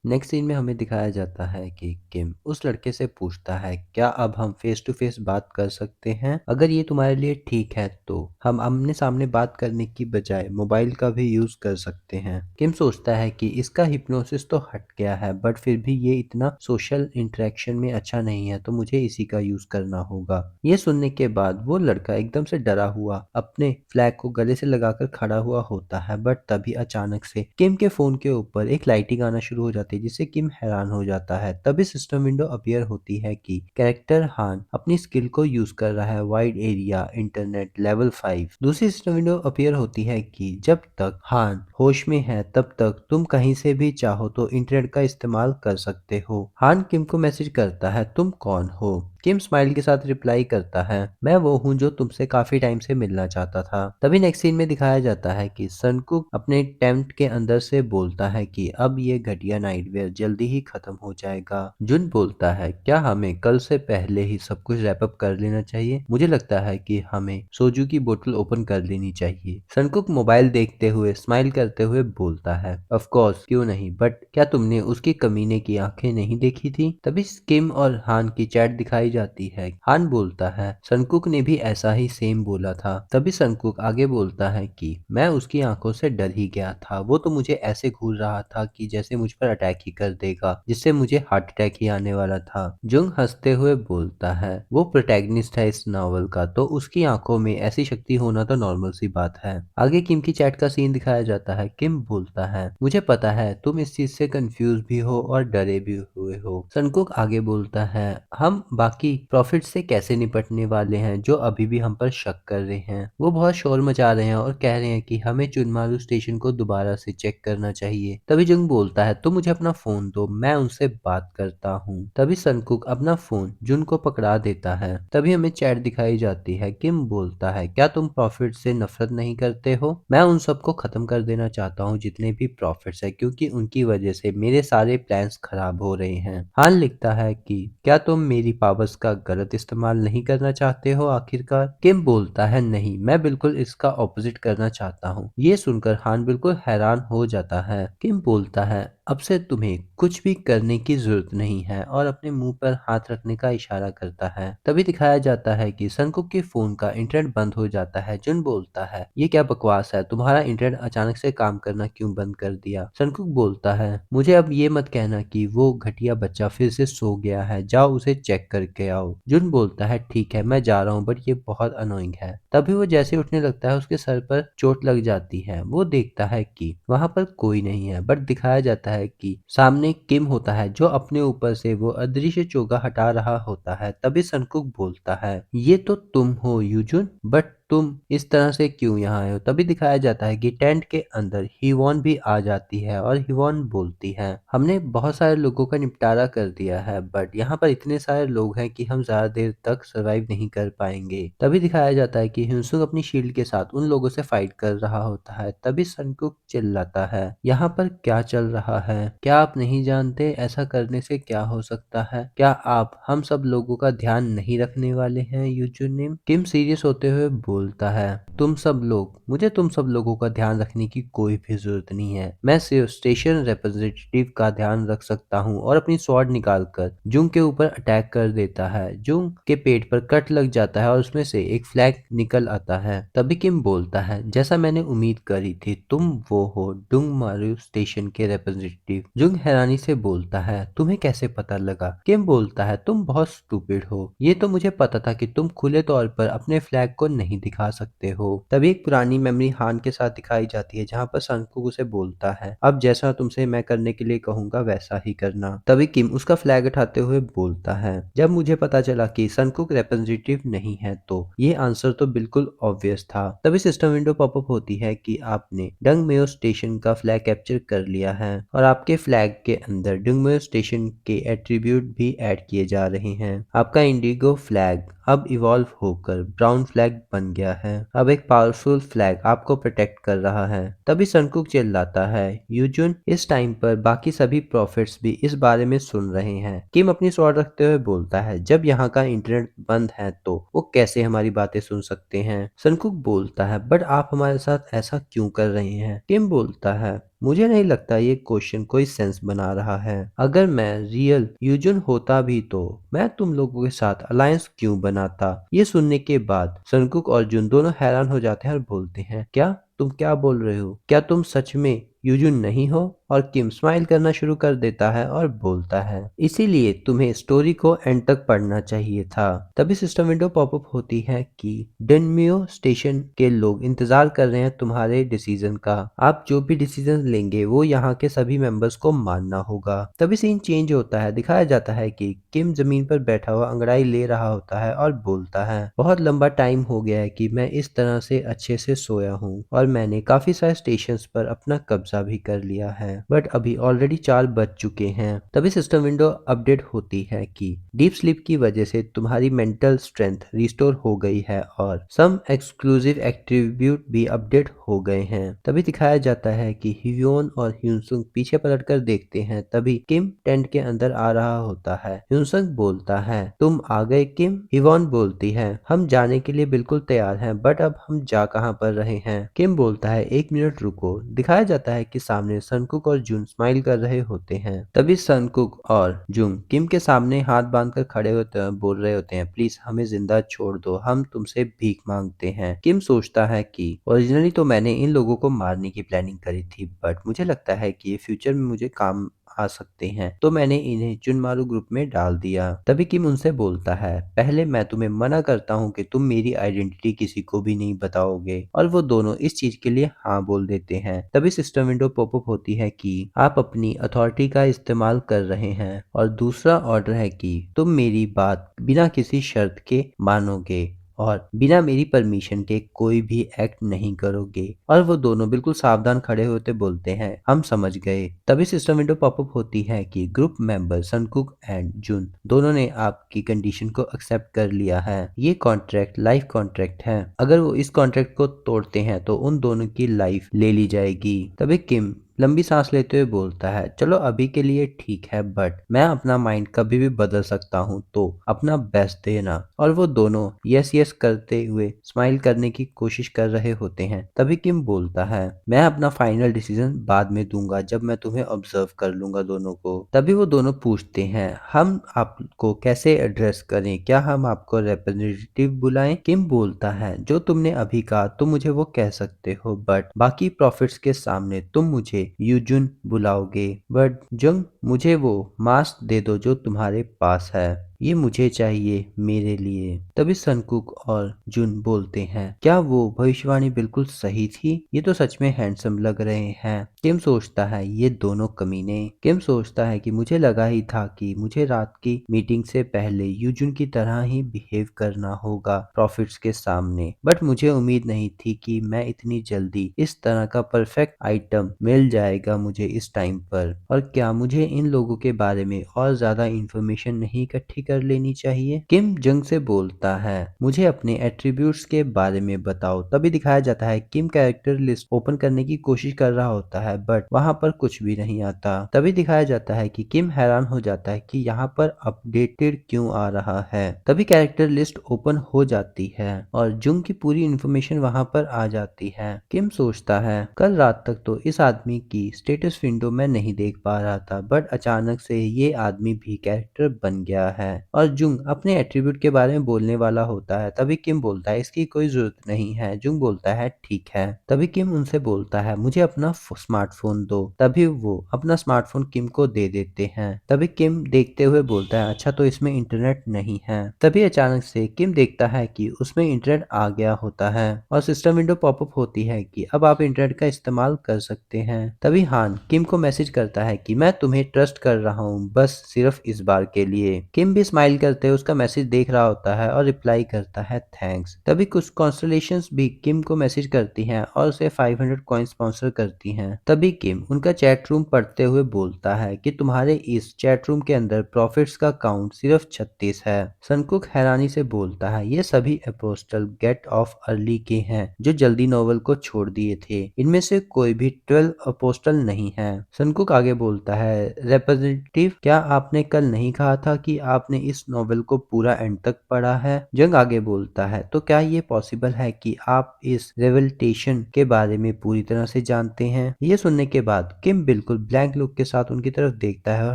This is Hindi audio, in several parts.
नेक्स्ट सीन में हमें दिखाया जाता है कि किम उस लड़के से पूछता है, क्या अब हम फेस टू फेस बात कर सकते हैं? अगर ये तुम्हारे लिए ठीक है तो हम आमने सामने बात करने की बजाय मोबाइल का भी यूज कर सकते हैं। किम सोचता है कि इसका हिप्नोसिस तो हट गया है, बट फिर भी ये इतना सोशल इंटरेक्शन में अच्छा नहीं है, तो मुझे इसी का यूज करना होगा। ये सुनने के बाद वो लड़का एकदम से डरा हुआ अपने फ्लैग को गले से लगाकर खड़ा हुआ होता है, बट तभी अचानक से किम के फोन के ऊपर एक लाइटिंग आना शुरू हो जाती है, जिससे किम हैरान हो जाता है। तभी सिस्टम विंडो अपीयर होती है कि कैरेक्टर हान अपनी स्किल को यूज कर रहा है, वाइड एरिया इंटरनेट लेवल 5। दूसरी सिस्टम विंडो अपीयर होती है कि जब तक हान होश में है तब तक तुम कहीं से भी चाहो तो इंटरनेट का इस्तेमाल कर सकते हो। हान किम को मैसेज करता है, तुम कौन हो? किम स्माइल के साथ रिप्लाई करता है, मैं वो हूँ जो तुमसे काफी टाइम से मिलना चाहता था। तभी नेक्स्ट सीन में दिखाया जाता है कि सनकुक अपने टेंट के अंदर से बोलता है कि अब ये घटिया नाइटवेयर जल्दी ही खत्म हो जाएगा। जुन बोलता है, क्या हमें कल से पहले ही सब कुछ रैप अप कर लेना चाहिए? मुझे लगता है कि हमें सोजू की बोतल ओपन कर लेनी चाहिए। सनकुक मोबाइल देखते हुए स्माइल करते हुए बोलता है, ऑफ कोर्स, क्यों नहीं, बट क्या तुमने उसकी कमीने की आंखें नहीं देखी थी? तभी किम और हान की चैट दिखाई जाती है। हान बोलता है, सनकुक ने भी ऐसा ही सेम बोला था। तभी सनकुक आगे बोलता है कि मैं उसकी आंखों से डर ही गया था, वो तो मुझे ऐसे घूर रहा था कि जैसे मुझ पर अटैक ही कर देगा, जिससे मुझे हार्ट अटैक ही आने वाला था। जुंग हंसते हुए बोलता है, वो प्रोटैगनिस्ट है इस नॉवल का, तो उसकी आंखों में ऐसी शक्ति होना तो नॉर्मल सी बात है। आगे किम की चैट का सीन दिखाया जाता है। किम बोलता है, मुझे पता है तुम इस चीज से कंफ्यूज भी हो और डरे भी हुए हो। सनकुक आगे बोलता है, हम बाकी प्रॉफिट से कैसे निपटने वाले हैं जो अभी भी हम पर शक कर रहे हैं? वो बहुत शोर मचा रहे हैं और कह रहे हैं कि हमें चुनमारू स्टेशन को दोबारा से चेक करना चाहिए। तभी जुंग बोलता है, तो मुझे अपना फोन दो, मैं उनसे बात करता हूँ। तभी सनकुक अपना फोन जुन को पकड़ा देता है। तभी हमें चैट दिखाई जाती है। किम बोलता है, क्या तुम प्रॉफिट से नफरत नहीं करते हो? मैं उन सबको खत्म कर देना चाहता हूँ जितने भी प्रॉफिट्स है, क्योंकि उनकी वजह से मेरे सारे प्लान्स खराब हो रहे हैं। हान लिखता है कि क्या तुम मेरी पावर्स का गलत इस्तेमाल नहीं करना चाहते हो आखिरकार? किम बोलता है, नहीं, मैं बिल्कुल इसका ऑपोजिट करना चाहता हूँ। ये सुनकर हान बिल्कुल हैरान हो जाता है। किम बोलता है, अब से तुम्हें कुछ भी करने की जरूरत नहीं है, और अपने मुंह पर हाथ रखने का इशारा करता है। तभी दिखाया जाता है कि सनकुक के फोन का इंटरनेट बंद हो जाता है। जुन बोलता है, ये क्या बकवास है, तुम्हारा इंटरनेट अचानक से काम करना क्यों बंद कर दिया? सनकुक बोलता है, मुझे अब ये मत कहना कि वो घटिया बच्चा फिर से सो गया है, जाओ उसे चेक करके आओ। जुन बोलता है, ठीक है, मैं जा रहा हूँ, बट ये बहुत अनोइंग है। तभी वो जैसे उठने लगता है उसके सर पर चोट लग जाती है। वो देखता है कि वहां पर कोई नहीं है, बट दिखाया जाता है कि सामने किम होता है जो अपने ऊपर से वो अदृश्य चोगा हटा रहा होता है। तभी सनकुक बोलता है, ये तो तुम हो यूजुन, बट तुम इस तरह से क्यों यहाँ आए हो? तभी दिखाया जाता है कि टेंट के अंदर हिवॉन भी आ जाती है और हिवॉन बोलती है, हमने बहुत सारे लोगों का निपटारा कर दिया है, बट यहाँ पर इतने सारे लोग हैं कि हम ज्यादा देर तक सरवाइव नहीं कर पाएंगे। तभी दिखाया जाता है कि हिंसुक अपनी शील्ड के साथ उन लोगों से फाइट कर रहा होता है। तभी सनकुक चिल्लाता है, यहाँ पर क्या चल रहा है? क्या आप नहीं जानते ऐसा करने से क्या हो सकता है? क्या आप हम सब लोगों का ध्यान नहीं रखने वाले हैं यूजुनिम? किम सीरियस होते हुए बोलता है, तुम सब लोग, मुझे तुम सब लोगों का ध्यान रखने की कोई भी जरूरत नहीं है। मैं सिर्फ स्टेशन रिप्रेजेंटेटिव का ध्यान रख सकता हूँ। और अपनी स्वॉर्ड निकालकर जुंग के ऊपर अटैक कर देता है। जुंग के पेट पर कट लग जाता है और उसमें से एक फ्लैग निकल आता है। तभी किम बोलता है, जैसा मैंने उम्मीद करी थी, तुम वो हो डुंग मारू स्टेशन के रिप्रेजेंटेटिव। जुंग हैरानी से बोलता है, तुम्हें कैसे पता लगा? किम बोलता है, तुम बहुत स्टूपिड हो, ये तो मुझे पता था कि तुम खुले तौर पर अपने फ्लैग को नहीं दिखा सकते हो। तभी एक पुरानी मेमोरी हान के साथ दिखाई जाती है, जहाँ पर सनकुक उसे बोलता है, अब जैसा तुमसे मैं करने के लिए कहूंगा वैसा ही करना। तभी किम उसका फ्लैग उठाते हुए बोलता है, जब मुझे पता चला कि सनकुक रिप्रेजेंटेटिव नहीं है तो ये आंसर तो बिल्कुल ऑब्वियस था। तभी सिस्टम विंडो पॉपअप होती है कि आपने डंगमेयो स्टेशन का फ्लैग कैप्चर कर लिया है, और आपके फ्लैग के अंदर डंगमेयो स्टेशन के एट्रीब्यूट भी ऐड किए जा रहे हैं। आपका इंडिगो फ्लैग अब इवॉल्व होकर ब्राउन फ्लैग बन गया है। अब एक पावरफुल फ्लैग आपको प्रोटेक्ट कर रहा है। तभी सनकुक चिल्लाता है, यूजुन, इस टाइम पर बाकी सभी प्रॉफिट्स भी इस बारे में सुन रहे हैं। किम अपनी स्वॉर्ड रखते हुए बोलता है, जब यहाँ का इंटरनेट बंद है तो वो कैसे हमारी बातें सुन सकते हैं? सनकुक बोलता है, बट आप हमारे साथ ऐसा क्यों कर रहे हैं? किम बोलता है, मुझे नहीं लगता ये क्वेश्चन कोई सेंस बना रहा है। अगर मैं रियल यूजुन होता भी तो मैं तुम लोगों के साथ अलायंस क्यों बनाता? ये सुनने के बाद सनकुक और जुन दोनों हैरान हो जाते हैं और बोलते हैं, क्या तुम क्या बोल रहे हो? क्या तुम सच में यूजुन नहीं हो? और किम स्माइल करना शुरू कर देता है और बोलता है, इसीलिए तुम्हें स्टोरी को एंड तक पढ़ना चाहिए था। तभी सिस्टम विंडो पॉपअप होती है कि डेनमियो स्टेशन के लोग इंतजार कर रहे हैं तुम्हारे डिसीजन का। आप जो भी डिसीजन लेंगे वो यहाँ के सभी मेंबर्स को मानना होगा। तभी सीन चेंज होता है, दिखाया जाता है कि किम जमीन पर बैठा हुआ अंगड़ाई ले रहा होता है और बोलता है, बहुत लंबा टाइम हो गया है कि मैं इस तरह से अच्छे से सोया हूँ और मैंने काफी सारे स्टेशन पर अपना कब्जा भी कर लिया है, बट अभी ऑलरेडी 4 बज चुके हैं। तभी सिस्टम विंडो अपडेट होती है कि डीप स्लीप की वजह से तुम्हारी मेंटल स्ट्रेंथ रिस्टोर हो गई है और सम एक्सक्लूसिव एट्रीब्यूट भी अपडेट हो गए हैं। तभी दिखाया जाता है कि हियोन और ह्यूनसुंग पीछे पलटकर देखते हैं। तभी किम टेंट के अंदर आ रहा होता है। ह्यूनसुंग बोलता है, तुम आ गए किम? हिवॉन बोलती है, हम जाने के लिए बिल्कुल तैयार हैं, बट अब हम जा कहाँ पर रहे हैं? किम बोलता है, 1 मिनट रुको। दिखाया जाता है कि सामने सनकुक और जून स्माइल कर रहे होते हैं। तभी सनकुक और जून किम के सामने हाथ बांधकर खड़े होते बोल रहे होते हैं, प्लीज हमें जिंदा छोड़ दो, हम तुमसे भीख मांगते हैं। किम सोचता है कि ओरिजिनली तो मैंने इन लोगों को मारने की प्लानिंग करी थी, बट मुझे लगता है कि ये फ्यूचर में मुझे काम आ सकते हैं, तो मैंने इन्हें जुनमारू ग्रुप में डाल दिया। तभी किम उनसे बोलता है, पहले मैं तुम्हें मना करता हूँ कि तुम मेरी आइडेंटिटी किसी को भी नहीं बताओगे, और वो दोनों इस चीज के लिए हाँ बोल देते हैं। तभी सिस्टम विंडो पॉपअप होती है कि आप अपनी अथॉरिटी का इस्तेमाल कर रहे हैं, और दूसरा ऑर्डर है कि तुम मेरी बात बिना किसी शर्त के मानोगे और बिना मेरी परमिशन के कोई भी एक्ट नहीं करोगे। और वो दोनों बिल्कुल सावधान खड़े होते बोलते हैं, हम समझ गए। तभी सिस्टम विंडो पॉपअप होती है कि ग्रुप मेंबर सनकुक एंड जुन दोनों ने आपकी कंडीशन को एक्सेप्ट कर लिया है। ये कॉन्ट्रैक्ट लाइफ कॉन्ट्रैक्ट है, अगर वो इस कॉन्ट्रैक्ट को तोड़ते हैं तो उन दोनों की लाइफ ले ली जाएगी। तभी किम लंबी सांस लेते हुए बोलता है, चलो अभी के लिए ठीक है, बट मैं अपना माइंड कभी भी बदल सकता हूँ, तो अपना बेस्ट देना। और वो दोनों यस यस करते हुए स्माइल करने की कोशिश कर रहे होते हैं। तभी किम बोलता है, मैं अपना फाइनल डिसीजन बाद में दूंगा, जब मैं तुम्हें ऑब्जर्व कर लूंगा दोनों को। तभी वो दोनों पूछते हैं, हम आपको कैसे एड्रेस करें, क्या हम आपको रिप्रेजेंटेटिव बुलाएं? किम बोलता है, जो तुमने अभी कहा तुम मुझे वो कह सकते हो, बट बाकी प्रॉफिट्स के सामने तुम मुझे यूजुन बुलाओगे। बट जंग, मुझे वो मास्क दे दो जो तुम्हारे पास है, ये मुझे चाहिए मेरे लिए। तभी सनकुक और जुन बोलते हैं, क्या वो भविष्यवाणी बिल्कुल सही थी? ये तो सच में हैंडसम लग रहे हैं। किम सोचता है, ये दोनों कमीने। किम सोचता है कि मुझे लगा ही था कि मुझे रात की मीटिंग से पहले यूजुन की तरह ही बिहेव करना होगा प्रॉफिट्स के सामने, बट मुझे उम्मीद नहीं थी कि मैं इतनी जल्दी इस तरह का परफेक्ट आइटम मिल जाएगा मुझे इस टाइम पर। और क्या मुझे इन लोगों के बारे में और ज्यादा इंफॉर्मेशन नहीं इकट्ठी कर लेनी चाहिए? किम जंग से बोलता है, मुझे अपने एट्रीब्यूट्स के बारे में बताओ। तभी दिखाया जाता है किम कैरेक्टर लिस्ट ओपन करने की कोशिश कर रहा होता है, बट वहां पर कुछ भी नहीं आता। तभी दिखाया जाता है कि किम हैरान हो जाता है कि यहाँ पर अपडेटेड क्यों आ रहा है। तभी कैरेक्टर लिस्ट ओपन हो जाती है और जुंग की पूरी इंफॉर्मेशन वहां पर आ जाती है। किम सोचता है, कल रात तक तो इस आदमी की स्टेटस विंडो में नहीं देख पा रहा था, बट अचानक से ये आदमी भी कैरेक्टर बन गया है। और जुंग अपने एट्रीब्यूट के बारे में बोलने वाला होता है। तभी किम बोलता है, इसकी कोई जरूरत नहीं है। जुंग बोलता है, ठीक है। तभी किम उनसे बोलता है, मुझे अपना स्मार्टफोन दो। तभी वो अपना स्मार्टफोन किम को दे देते हैं। तभी किम देखते हुए बोलता है, अच्छा तो इसमें इंटरनेट नहीं है। तभी अचानक से किम देखता है कि उसमें इंटरनेट आ गया होता है और सिस्टम विंडो पॉपअप होती है कि अब आप इंटरनेट का इस्तेमाल कर सकते हैं। तभी हान किम को मैसेज करता है कि मैं तुम्हें ट्रस्ट कर रहा हूँ, बस सिर्फ इस बार के लिए। किम भी स्माइल करते हुए उसका मैसेज देख रहा होता है और रिप्लाई करता है, थैंक्स। तभी कुछ कॉन्स्टलेशंस भी किम को मैसेज करती हैं और उसे 500 कॉइन स्पॉन्सर करती हैं। तभी किम उनका चैट रूम पढ़ते हुए बोलता है कि तुम्हारे इस चैट रूम के अंदर प्रॉफिट्स का काउंट सिर्फ 36 है। सनकुक हैरानी से बोलता है, ये सभी अपोस्टल गेट ऑफ अर्ली के हैं जो जल्दी नोवेल को छोड़ दिए थे, इनमें से कोई भी 12 अपोस्टल नहीं है। सनकुक आगे बोलता है, रिप्रेजेंटेटिव, क्या आपने कल नहीं कहा था कि आपने इस नोवेल को पूरा एंड तक पढ़ा है? जंग आगे बोलता है, तो क्या ये पॉसिबल है कि आप इस रेवल्टेशन के बारे में पूरी तरह से जानते हैं? ये सुनने के बाद किम बिल्कुल ब्लैंक लुक के साथ उनकी तरफ देखता है और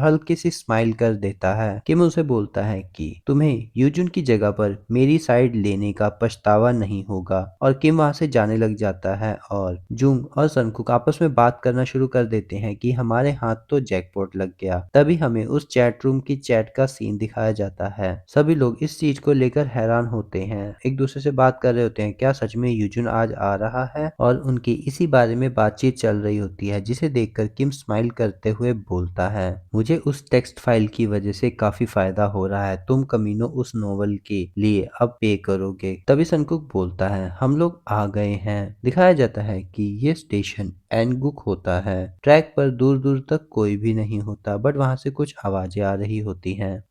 हल्की सी स्माइल कर देता है। किम उसे बोलता है कि तुम्हें यूजुन की जगह पर मेरी साइड लेने का पछतावा नहीं होगा, और किम वहां से जाने लग जाता है और जुंग और सनकुक आपस में बात करना शुरू कर देते हैं कि हमारे हाथ तो जैकपॉट लग गया। तभी हमें उस चैट रूम की चैट का सीन दिखाया जाता है। सभी लोग इस चीज को लेकर हैरान होते हैं, एक दूसरे से बात कर रहे होते हैं क्या सच में यूजुन आज आ रहा है, और उनकी इसी बारे में बातचीत चल रही होती है, जिसे देखकर किम स्माइल करते हुए बोलता है मुझे उस टेक्स्ट फाइल की वजह से काफी फायदा हो रहा है, तुम कमीनों उस नोवेल के लिए अब पे करोगे। तभी सनकुक बोलता है हम लोग आ गए हैं। दिखाया जाता है कि ये स्टेशन एनगुक होता है। ट्रैक पर दूर दूर तक कोई भी नहीं होता, बट वहां से कुछ आवाजें आ रही होती हैं।